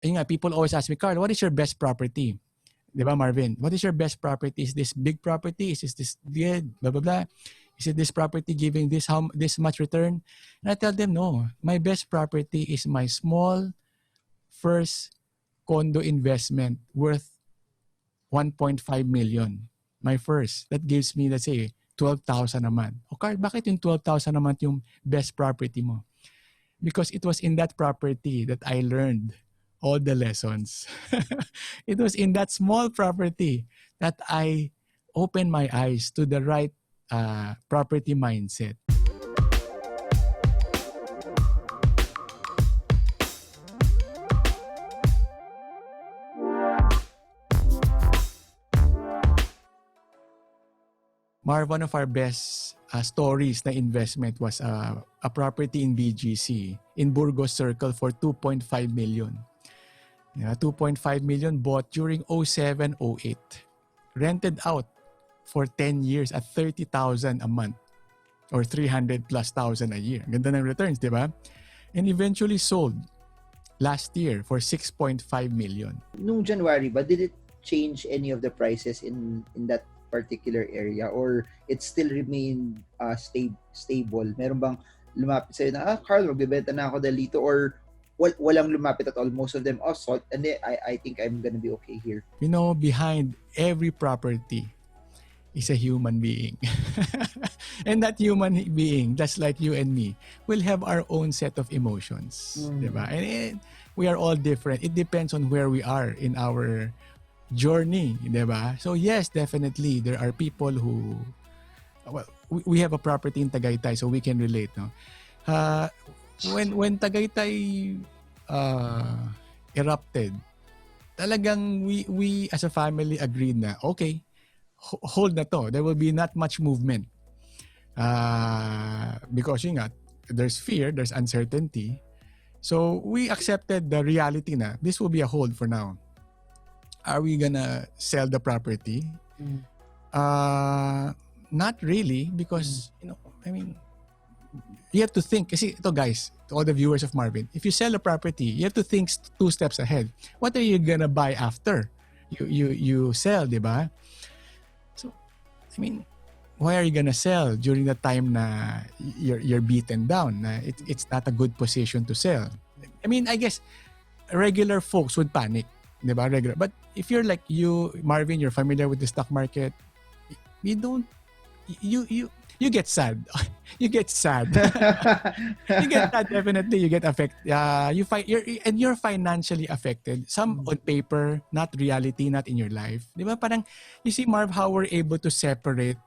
Ayun nga, people always ask me, Carl, what is your best property? Di ba, Marvin? What is your best property? Is this big property? Is this good? Blah, blah, blah. Is it this property giving this much return? And I tell them, no. My best property is my small first condo investment worth 1.5 million. My first. That gives me, let's say, 12,000 a month. O Carl, bakit yung 12,000 a month yung best property mo? Because it was in that property that I learned all the lessons. It was in that small property that I opened my eyes to the right property mindset. Marv, one of our best stories na investment was a property in BGC in Burgos Circle for 2.5 million. Yeah, 2.5 million bought during 07-08. Rented out for 10 years at 30,000 a month or 300 plus thousand a year. Ganda ng returns, di ba? And eventually sold last year for 6.5 million. Nung January ba, did it change any of the prices in that particular area, or it still remained stable? Meron bang lumapit sa'yo na, Carl, magbibenta na ako dito, or walang lumapit at all? Most of them, sold, and I think I'm gonna be okay here. You know, behind every property is a human being. And that human being, just like you and me, will have our own set of emotions. Diba? And we are all different. It depends on where we are in our journey, diba? So yes, definitely there are people who, well, we have a property in Tagaytay, so we can relate, no? When Tagaytay erupted, talagang we as a family agreed na okay, hold na to. There will be not much movement because yun nga, there's fear, there's uncertainty. So we accepted the reality na this will be a hold for now. Are we gonna sell the property? Not really, because you know, I mean, you have to think. Kasi ito guys, to all the viewers of Marvin, if you sell a property, you have to think 2 steps ahead. What are you gonna buy after you sell, di ba? So, I mean, why are you gonna sell during the time na you're beaten down? Na it's not a good position to sell. I mean, I guess regular folks would panic. Diba? Regular. But if you're like you, Marvin, you're familiar with the stock market, you get sad. You get sad. You get sad, definitely. You get affected. You're financially affected. Some on paper, not reality, not in your life. Diba? Parang, you see, Marv, how we're able to separate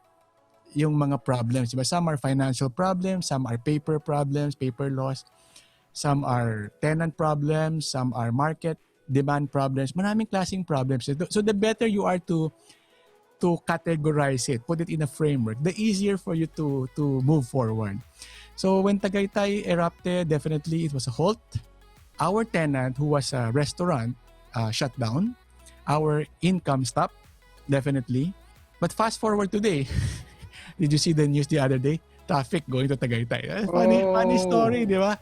yung mga problems. Diba? Some are financial problems, some are paper problems, paper loss, some are tenant problems, some are market demand problems, maraming klaseng problems. So the better you are to categorize it, put it in a framework, the easier for you to move forward. So when Tagaytay erupted, definitely it was a halt. Our tenant, who was a restaurant, shut down. Our income stopped, definitely. But fast forward today, did you see the news the other day? Traffic going to Tagaytay. Funny story, di ba?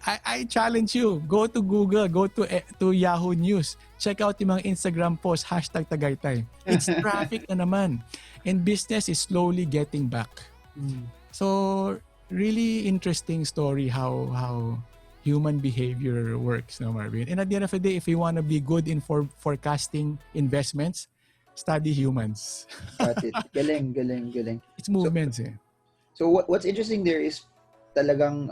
I challenge you, go to Google, go to Yahoo News, check out yung mga Instagram posts, #Tagaytay. It's traffic na naman. And business is slowly getting back. So, really interesting story how human behavior works, no, Marvin? And at the end of the day, if you want to be good in forecasting investments, study humans. Got it. Galing. It's movements, So what's interesting there is talagang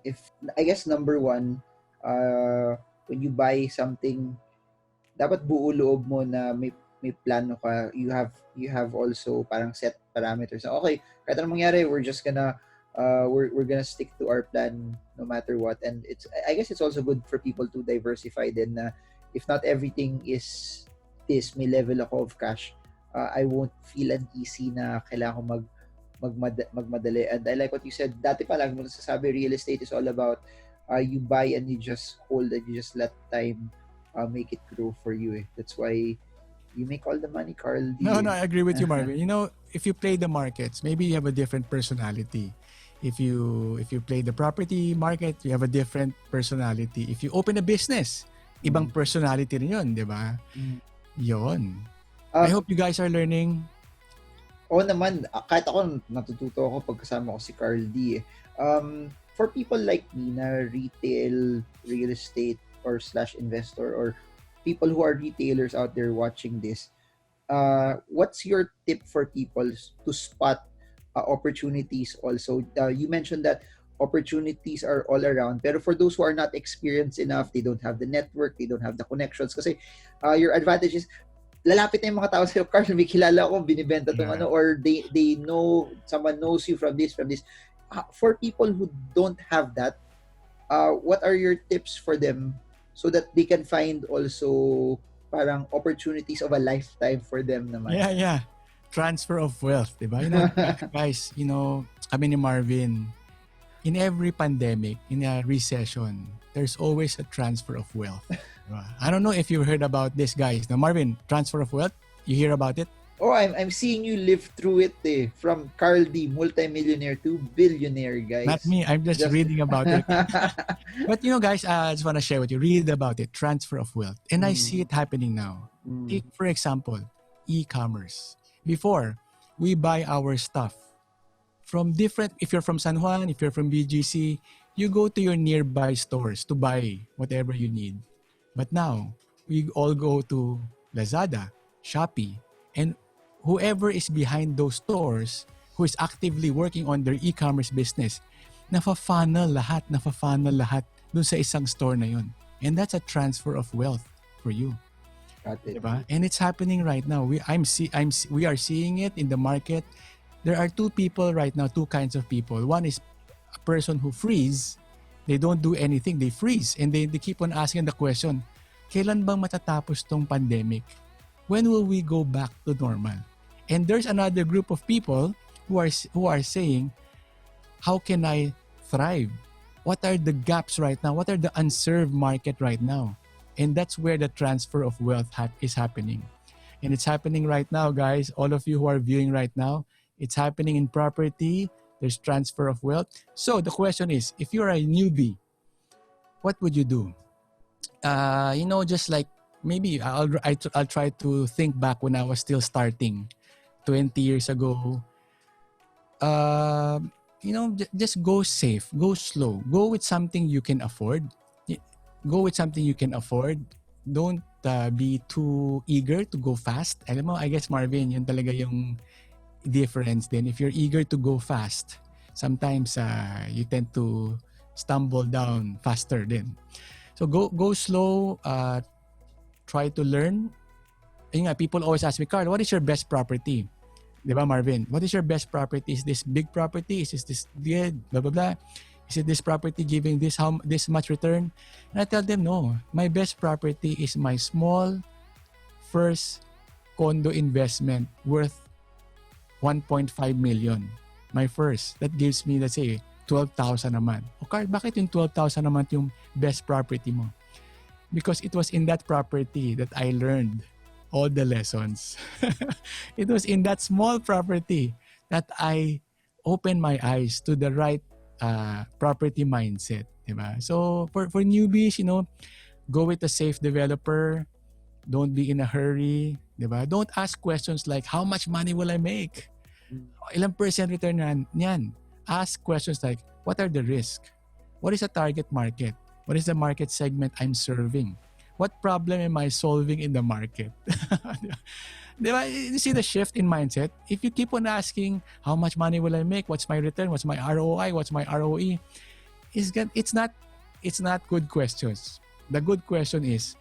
if I guess number one, when you buy something, dapat buo loob mo na may plano ka. You have also parang set parameters. Okay, kahit anong mangyari, we're just gonna we're gonna stick to our plan no matter what. And I guess it's also good for people to diversify din na if not everything is may level ako of cash, I won't feel uneasy na kailangan ko magmadali. And I like what you said. Dati pa lang mo nasasabi, real estate is all about you buy and you just hold and you just let time make it grow for you. That's why you make all the money, Carl. No, I agree with you, Marvin. You know, if you play the markets, maybe you have a different personality. If you play the property market, you have a different personality. If you open a business, Ibang personality rin yun, di ba? Yun. I hope you guys are learning. Oo naman, kahit ako, natututo ako pag kasama ko si Carl D. For people like me na retail, real estate, or slash investor, or people who are retailers out there watching this, what's your tip for people to spot opportunities also? You mentioned that opportunities are all around, pero for those who are not experienced enough, they don't have the network, they don't have the connections, kasi your advantage is lalapit na yung mga tao sa'yo, Carl, may kilala ko, binibenta tong ano, or they know, someone knows you from this. For people who don't have that, what are your tips for them so that they can find also parang opportunities of a lifetime for them naman? Yeah. Transfer of wealth, di ba? Guys, kami ni Marvin, in every pandemic, in a recession, there's always a transfer of wealth. I don't know if you heard about this, guys. Now, Marvin, transfer of wealth, you hear about it? Oh, I'm seeing you live through it from Carl D, multimillionaire to billionaire, guys. Not me, I'm just reading about it. But guys, I just want to share with you, read about it, transfer of wealth. And I see it happening now. Take, for example, e-commerce. Before, we buy our stuff from different, if you're from San Juan, if you're from BGC, you go to your nearby stores to buy whatever you need. But now, we all go to Lazada, Shopee, and whoever is behind those stores, who is actively working on their e-commerce business, nafa-funnel lahat dun sa isang store na yun. And that's a transfer of wealth for you. Diba? And it's happening right now. We are seeing it in the market. There are two people right now, two kinds of people. One is a person who freeze. They don't do anything. They freeze. And they keep on asking the question, kailan bang matatapos tong pandemic? When will we go back to normal? And there's another group of people who are saying, how can I thrive? What are the gaps right now? What are the unserved market right now? And that's where the transfer of wealth is happening. And it's happening right now, guys. All of you who are viewing right now, it's happening in property. There's transfer of wealth. So the question is, if you're a newbie, what would you do? Just like maybe I'll try to think back when I was still starting 20 years ago. Just go safe, go slow, go with something you can afford. Don't be too eager to go fast. Alam mo, I guess Marvin, yun talaga yung difference din. If you're eager to go fast, sometimes you tend to stumble down faster din. So go slow, try to learn. Ayun nga, people always ask me, Carl, what is your best property? Diba, Marvin? What is your best property? Is this big property? Is this good? Blah, blah, blah. Is it this property giving this much return? And I tell them, no. My best property is my small first condo investment worth 1.5 million. My first. That gives me, let's say, 12,000 a month. O Carl, bakit yung 12,000 a month yung best property mo? Because it was in that property that I learned all the lessons. It was in that small property that I opened my eyes to the right property mindset. Diba? So for newbies, go with a safe developer. Don't be in a hurry. Diba? Don't ask questions like, how much money will I make? Ilang percent return yan? Ask questions like, what are the risks? What is the target market? What is the market segment I'm serving? What problem am I solving in the market? Diba? You see the shift in mindset? If you keep on asking, how much money will I make? What's my return? What's my ROI? What's my ROE? It's not good questions. The good question is,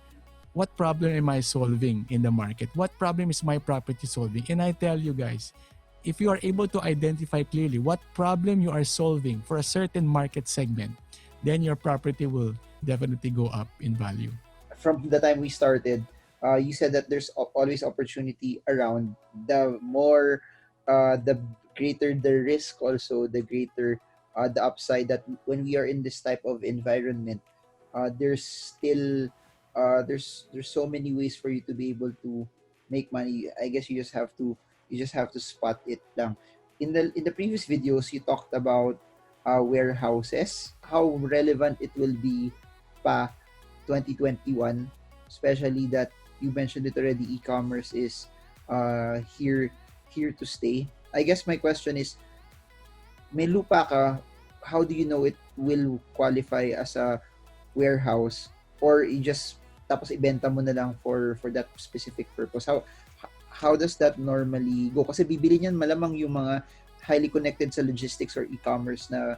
what problem am I solving in the market? What problem is my property solving? And I tell you guys, if you are able to identify clearly what problem you are solving for a certain market segment, then your property will definitely go up in value. From the time we started, you said that there's always opportunity around. The more, the greater the risk, also the greater the upside. That when we are in this type of environment, there's still there's so many ways for you to be able to make money. I guess you just have to spot it lang. In the previous videos, you talked about warehouses, how relevant it will be pa 2021, especially that you mentioned it already, e-commerce is here to stay. I guess my question is, may lupa ka, how do you know it will qualify as a warehouse, or you just tapos ibenta mo na lang for that specific purpose? How does that normally go? Kasi bibili niyan malamang yung mga highly connected sa logistics or e-commerce na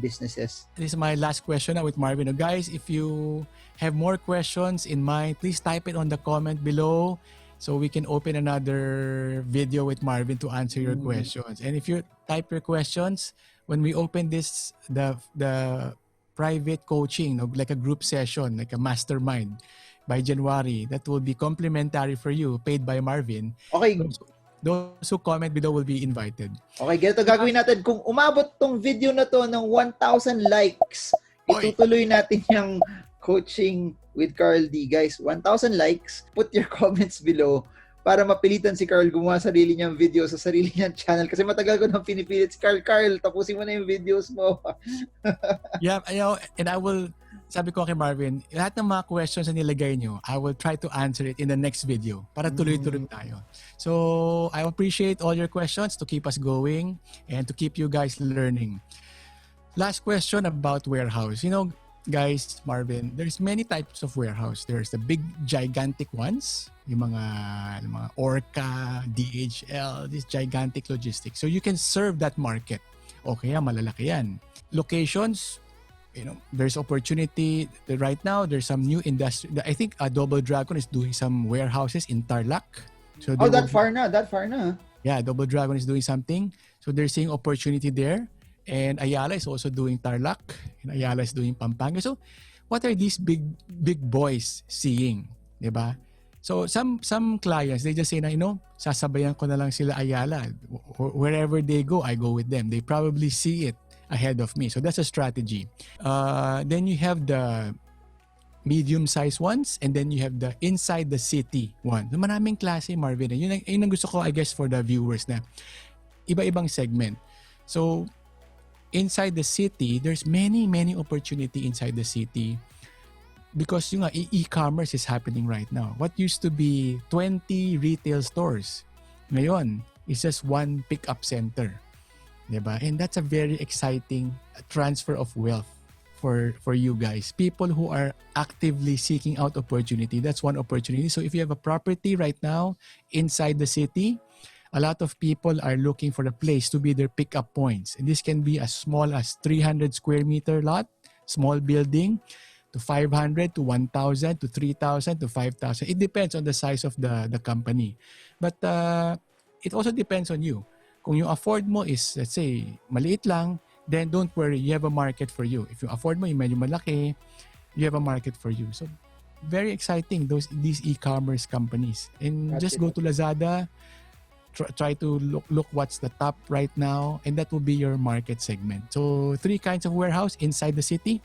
businesses. This is my last question now with Marvin. Guys, if you have more questions in mind, please type it on the comment below so we can open another video with Marvin to answer your questions. And if you type your questions, when we open this, the private coaching, like a group session, like a mastermind by January, that will be complimentary for you, paid by Marvin. Okay. Those who comment below will be invited. Okay, ganito gagawin natin. Kung umabot tong video na to ng 1,000 likes, itutuloy natin yung coaching with Carl D. Guys, 1,000 likes, put your comments below para mapilitan si Carl gumawa sarili niyang video sa sarili niyang channel. Kasi matagal ko nang pinipilit si Carl. Carl, tapusin mo na yung videos mo. Yeah, and I will, sabi ko kay Marvin, lahat ng mga questions na nilagay nyo, I will try to answer it in the next video para tuloy-tuloy tayo. So, I appreciate all your questions to keep us going and to keep you guys learning. Last question about warehouse. Guys, Marvin, there's many types of warehouse. There's the big, gigantic ones, yung mga Orca, DHL, this gigantic logistics. So, you can serve that market. Okay, malalaki yan. Locations, there's opportunity right now. There's some new industry. I think Double Dragon is doing some warehouses in Tarlac. So that far na. Yeah, Double Dragon is doing something. So they're seeing opportunity there. And Ayala is also doing Tarlac. And Ayala is doing Pampanga. So what are these big boys seeing? Diba? So some clients, they just say na, sasabayan ko na lang sila Ayala. Wherever they go, I go with them. They probably see it ahead of me. So that's a strategy. Then you have the medium-sized ones, and then you have the inside the city one. So maraming klase, Marvin. Yun ang gusto ko, I guess, for the viewers na iba-ibang segment. So inside the city, there's many opportunity inside the city because yung e-commerce is happening right now. What used to be 20 retail stores, ngayon, is just one pickup center. Diba? And that's a very exciting transfer of wealth for you guys. People who are actively seeking out opportunity, that's one opportunity. So if you have a property right now inside the city, a lot of people are looking for a place to be their pickup points. And this can be as small as 300 square meter lot, small building, to 500, to 1,000, to 3,000, to 5,000. It depends on the size of the company. But it also depends on you. Kung yung afford mo is, let's say, maliit lang, then don't worry, you have a market for you. If you afford mo yung medyo malaki, you have a market for you. So, very exciting, these e-commerce companies. And just go to Lazada, try to look what's the top right now, and that will be your market segment. So, 3 kinds of warehouse inside the city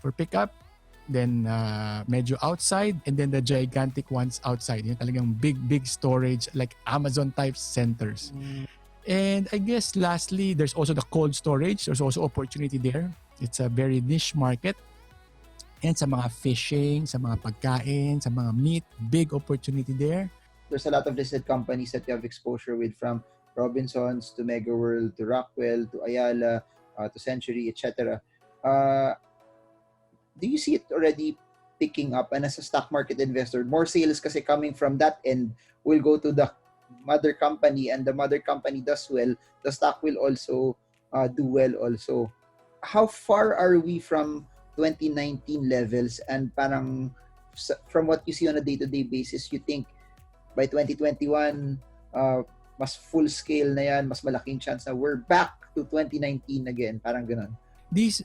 for pickup, then medyo outside, and then the gigantic ones outside. Yung talagang big storage, like Amazon-type centers. And I guess lastly, there's also the cold storage. There's also opportunity there. It's a very niche market. And sa mga fishing, sa mga pagkain, sa mga meat, big opportunity there. There's a lot of listed companies that you have exposure with, from Robinsons to Mega World to Rockwell to Ayala to Century, etc. Do you see it already picking up? And as a stock market investor, more sales kasi coming from that end will go to the mother company, and the mother company does well, the stock will also do well also. How far are we from 2019 levels? And parang from what you see on a day-to-day basis, you think by 2021, mas full scale na yan, mas malaking chance na we're back to 2019 again, parang ganun. These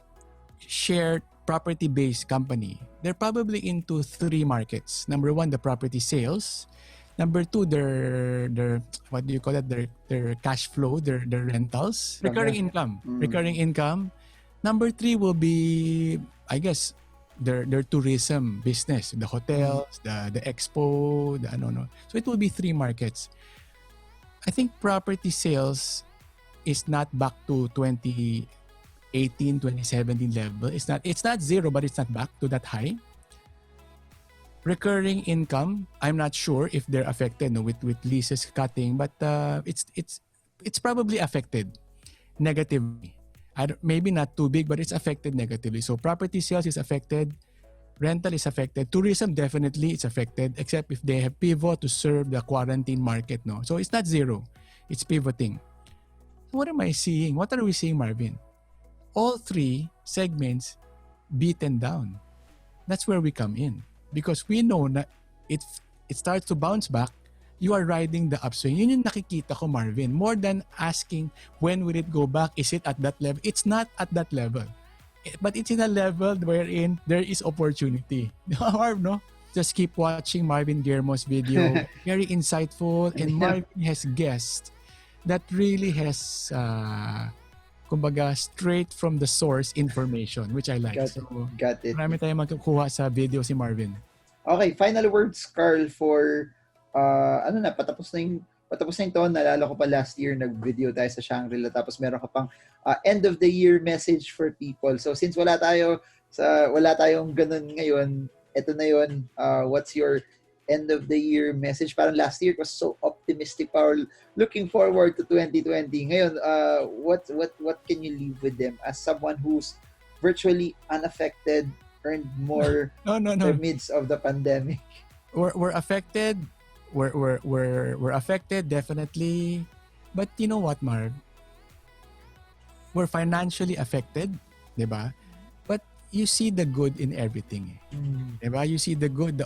shared property-based company, they're probably into 3 markets. Number 1, the property sales. Number 2, their what do you call it? Their cash flow, their rentals, recurring income. Number 3 will be, I guess, their tourism business, the hotels, the expo, the ano. So it will be 3 markets. I think property sales is not back to 2018, 2017 level. It's not zero, but it's not back to that high. Recurring income, I'm not sure if they're affected with leases cutting, but it's probably affected negatively. Maybe not too big, but it's affected negatively. So property sales is affected, rental is affected, tourism definitely is affected, except if they have pivot to serve the quarantine market. No, so it's not zero, it's pivoting. What am I seeing? What are we seeing, Marvin? All three segments beaten down. That's where we come in, because we know na it starts to bounce back. You are riding the upswing. Yun yung nakikita ko, Marvin. More than asking when will it go back, is it at that level? It's not at that level. But it's in a level wherein there is opportunity. Marv, no? Just keep watching Marvin Guillermo's video. Very insightful. And Marvin has guests that really has, kumbaga, straight from the source information, which I like. Got it. Marami tayong magkukuha sa video si Marvin. Okay, final words, Carl, for patapos na yung taon. Naalala ko pa last year nag-video tayo sa Shangri-La, tapos meron ka pang end of the year message for people. So since wala tayong ganun ngayon, eto na yun. What's your end of the year message? Parang last year was so optimistic, looking forward to 2020. Ngayon, what can you leave with them as someone who's virtually unaffected, earned more in the midst of the pandemic? We're affected. We're affected, definitely. But you know what, Marv? We're financially affected, diba? But you see the good in everything. Diba? You see the good.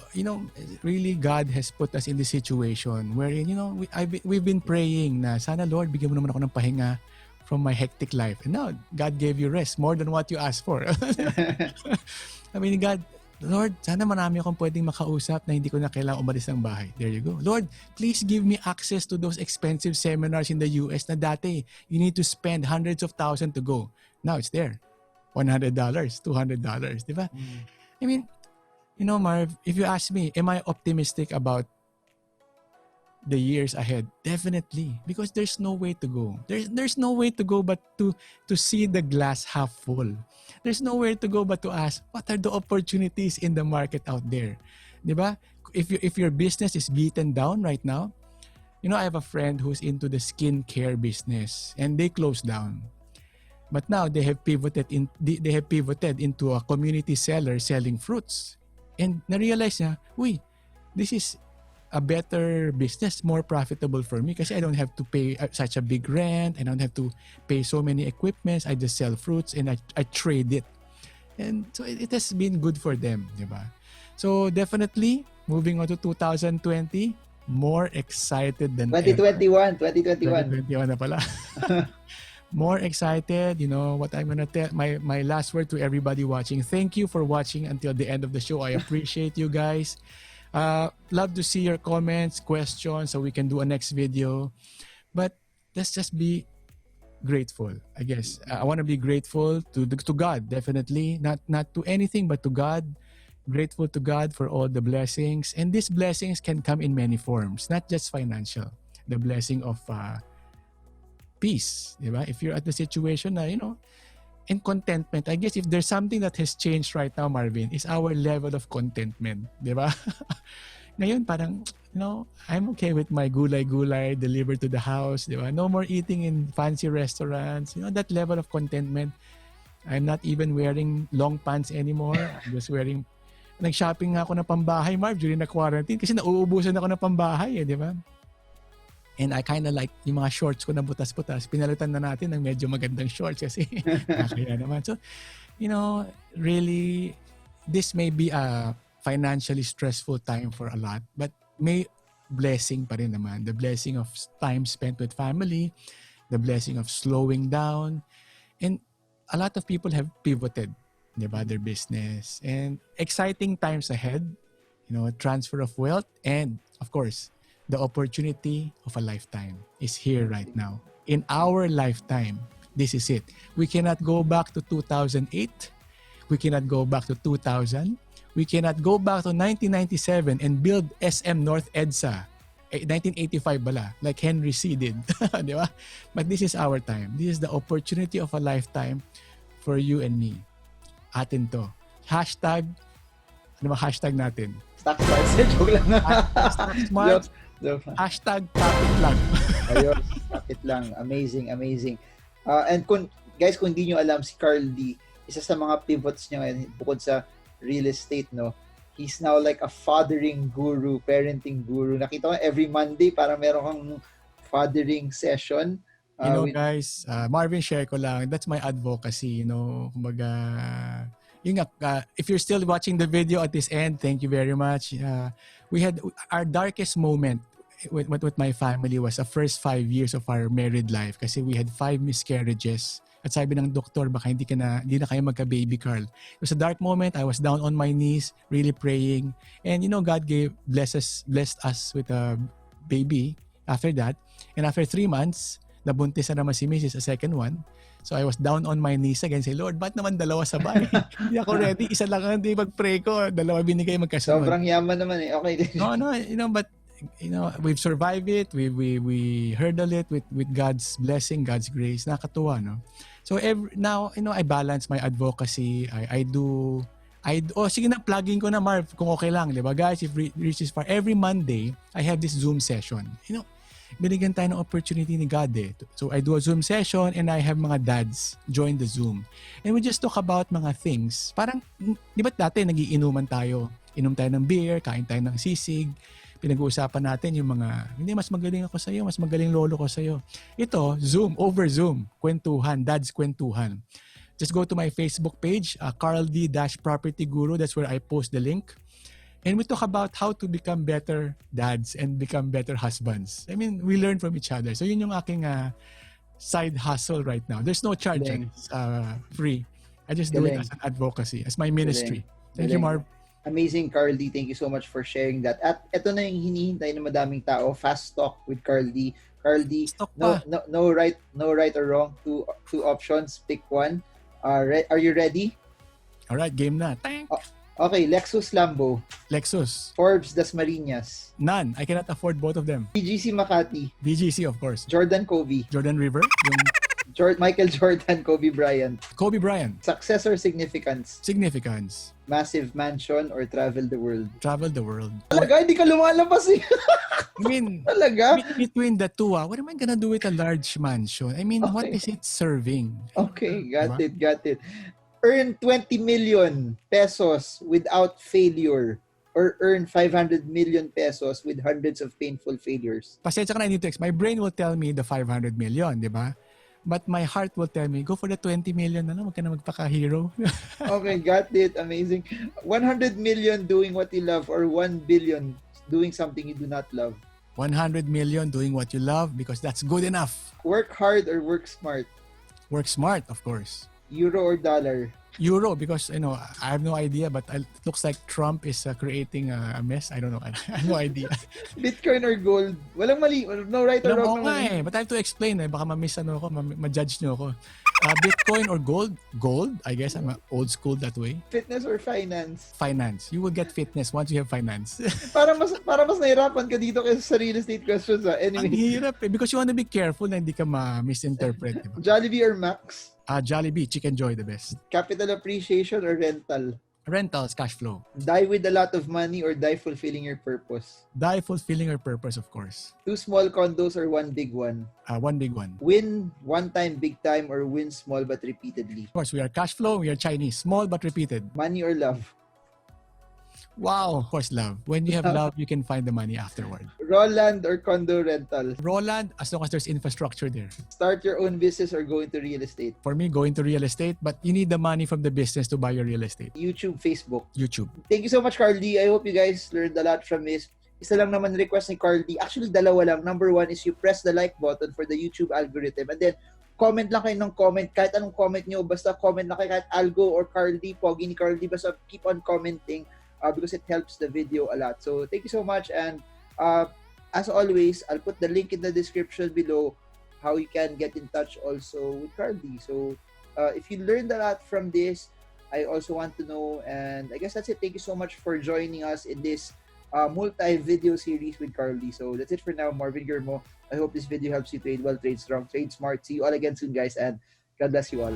Really God has put us in this situation wherein, we've been praying na sana, Lord, bigyan mo naman ako ng pahinga from my hectic life. And now, God gave you rest more than what you asked for. I mean, God, Lord, sana marami akong pwedeng makausap na hindi ko na kailangang umalis ng bahay. There you go. Lord, please give me access to those expensive seminars in the US na dati you need to spend hundreds of thousands to go. Now it's there. $100, $200, di ba? I mean, Marv, if you ask me, am I optimistic about the years ahead? Definitely, because there's no way to go. There's no way to go but to see the glass half full. There's nowhere to go but to ask, what are the opportunities in the market out there? Diba? If your business is beaten down right now, I have a friend who's into the skincare business and they closed down. But now they have pivoted into a community seller selling fruits. And na-realize niya, this is a better business, more profitable for me kasi I don't have to pay such a big rent. I don't have to pay so many equipments. I just sell fruits and I trade it. And so it has been good for them, di ba? So definitely, moving on to 2020, more excited than 2021 na pala. More excited, what I'm gonna tell, my last word to everybody watching. Thank you for watching until the end of the show. I appreciate you guys. Love to see your comments, questions, so we can do a next video. But let's just be grateful, I guess. I want to be grateful to God, definitely. Not to anything, but to God. Grateful to God for all the blessings. And these blessings can come in many forms, not just financial. The blessing of peace, di ba? If you're at the situation na, and contentment. I guess if there's something that has changed right now, Marvin, is our level of contentment, di ba? Ngayon, parang, I'm okay with my gulay-gulay delivered to the house, di ba? No more eating in fancy restaurants. That level of contentment. I'm not even wearing long pants anymore. I'm just wearing, nag-shopping nga ako na pambahay, Marv, during the quarantine kasi nauubusan ako ng pambahay, di ba? And I kind of like yung mga shorts ko na butas-butas. Pinalitan na natin ng medyo magandang shorts kasi kaya naman. So, really, this may be a financially stressful time for a lot, but may blessing pa rin naman. The blessing of time spent with family, the blessing of slowing down. And a lot of people have pivoted, diba, their business. And exciting times ahead, transfer of wealth, and of course, the opportunity of a lifetime is here right now. In our lifetime, this is it. We cannot go back to 2008. We cannot go back to 2000. We cannot go back to 1997 and build SM North EDSA. 1985 bala, like Henry C. did. Di ba? But this is our time. This is the opportunity of a lifetime for you and me. Atin to. Hashtag Ano ba hashtag natin? Stock Stars. Joke lang. Hashtag Stock Smart. Joke lang. Hashtag kapit lang. Ayun, kapit lang. Amazing, amazing. And guys, kung hindi nyo alam, si Carl D, isa sa mga pivots niya ngayon, bukod sa real estate, no? He's now like a fathering guru, parenting guru. Nakita ko every Monday, parang meron kang fathering session. Guys, Marvin, share ko lang. That's my advocacy, Kumbaga, if you're still watching the video at this end, thank you very much. We had our darkest moment with my family was the first 5 years of our married life kasi we had 5 miscarriages. At sabi ng doktor, baka hindi na kayo magka-baby, Carl. It was a dark moment. I was down on my knees, really praying. And God blessed us with a baby after that. And after 3 months, nabuntis na naman si Mrs. a second one. So I was down on my knees again. Say, Lord, ba't naman dalawa sabay? Hindi ako ready. Isa lang hindi mag-pray ko. Dalawa binigay magkasunod. Sobrang yaman naman eh. Okay. No, but we've survived it. We hurdle it with God's blessing, God's grace. Nakakatuwa, no? So now, I balance my advocacy. Sige na, plugging ko na, Marv, kung okay lang, di ba? Guys, if reaches far, every Monday, I have this Zoom session. Binigyan tayo ng opportunity ni God eh. So I do a Zoom session and I have mga dads join the Zoom. And we just talk about mga things. Parang, di ba dati nagiinuman tayo? Inom tayo ng beer, kain tayo ng sisig. Pinag-uusapan natin yung mga, hindi, mas magaling ako sa'yo, mas magaling lolo ko sa'yo. Ito, Zoom, over Zoom, kwentuhan, dads kwentuhan. Just go to my Facebook page, Carl D-Property Guru. That's where I post the link. And we talk about how to become better dads and become better husbands. I mean, we learn from each other. So yun yung aking side hustle right now. There's no charge. It's free. I just do it as an advocacy, as my ministry. Thank you, Marv. Amazing, Carl D. Thank you so much for sharing that. At ito na yung hinihintay ng madaming tao, Fast Talk with Carl D. Carl D, no right or wrong. Two options. Pick one. Are you ready? All right, game na. Okay, Lexus Lambo. Lexus. Forbes Dasmariñas. None. I cannot afford both of them. BGC Makati. BGC, of course. Jordan Kobe. Jordan River. Michael Jordan, Kobe Bryant. Kobe Bryant. Success or significance? Significance. Massive mansion or travel the world? Travel the world. Talaga, hindi ka lumalabas eh. I mean, talaga? Between the two, what am I gonna do with a large mansion? I mean, okay. What is it serving? Okay, got it. Earn 20 million pesos without failure or earn 500 million pesos with hundreds of painful failures. Pasensya ka na, I need to my brain will tell me the 500 million, di ba? But my heart will tell me, go for the 20 million na lang, wag ka na magpaka-hero. Okay, got it. Amazing. 100 million doing what you love or 1 billion doing something you do not love. 100 million doing what you love because that's good enough. Work hard or work smart? Work smart, of course. Euro or dollar? Euro because, I have no idea but it looks like Trump is creating a mess. I don't know. I have no idea. Bitcoin or gold? Walang mali. No right or wrong naman. But I have to explain Baka ma-miss ako, ma-judge nyo ako. Bitcoin or gold? Gold. I guess I'm old school that way. Fitness or finance? Finance. You will get fitness once you have finance. para mas nahirapan ka dito kaysa sa real estate questions. Anyway. Ang hirap because you want to be careful na hindi ka ma-misinterpret. Diba? Jollibee or Max? Jollibee, Chicken Joy, the best. Capital appreciation or rental? Rentals, cash flow. Die with a lot of money or die fulfilling your purpose? Die fulfilling your purpose, of course. 2 small condos or 1 big one? 1 big one. Win one time, big time, or win small but repeatedly? Of course, we are cash flow, we are Chinese. Small but repeated. Money or love? Wow, of course, love. When you have love, you can find the money afterward. Raw land or condo rental? Raw land, as long as there's infrastructure there. Start your own business or go into real estate? For me, go into real estate, but you need the money from the business to buy your real estate. YouTube, Facebook? YouTube. Thank you so much, Carl D. I hope you guys learned a lot from this. Isa lang naman request ni Carl D. Actually, dalawa lang. Number 1 is you press the like button for the YouTube algorithm. And then, comment lang kayo ng comment. Kahit anong comment nyo, basta comment lang kayo kahit Algo or Carl D, Pogi ni Carl D. Basta keep on commenting. Because it helps the video a lot. So thank you so much, and as always, I'll put the link in the description below how you can get in touch also with Carl D. So if you learned a lot from this, I also want to know, and I guess that's it. Thank you so much for joining us in this multi-video series with Carl D. So that's it for now. Marvin Guillermo. I hope this video helps you trade well, trade strong, trade smart. See you all again soon, guys, and God bless you all.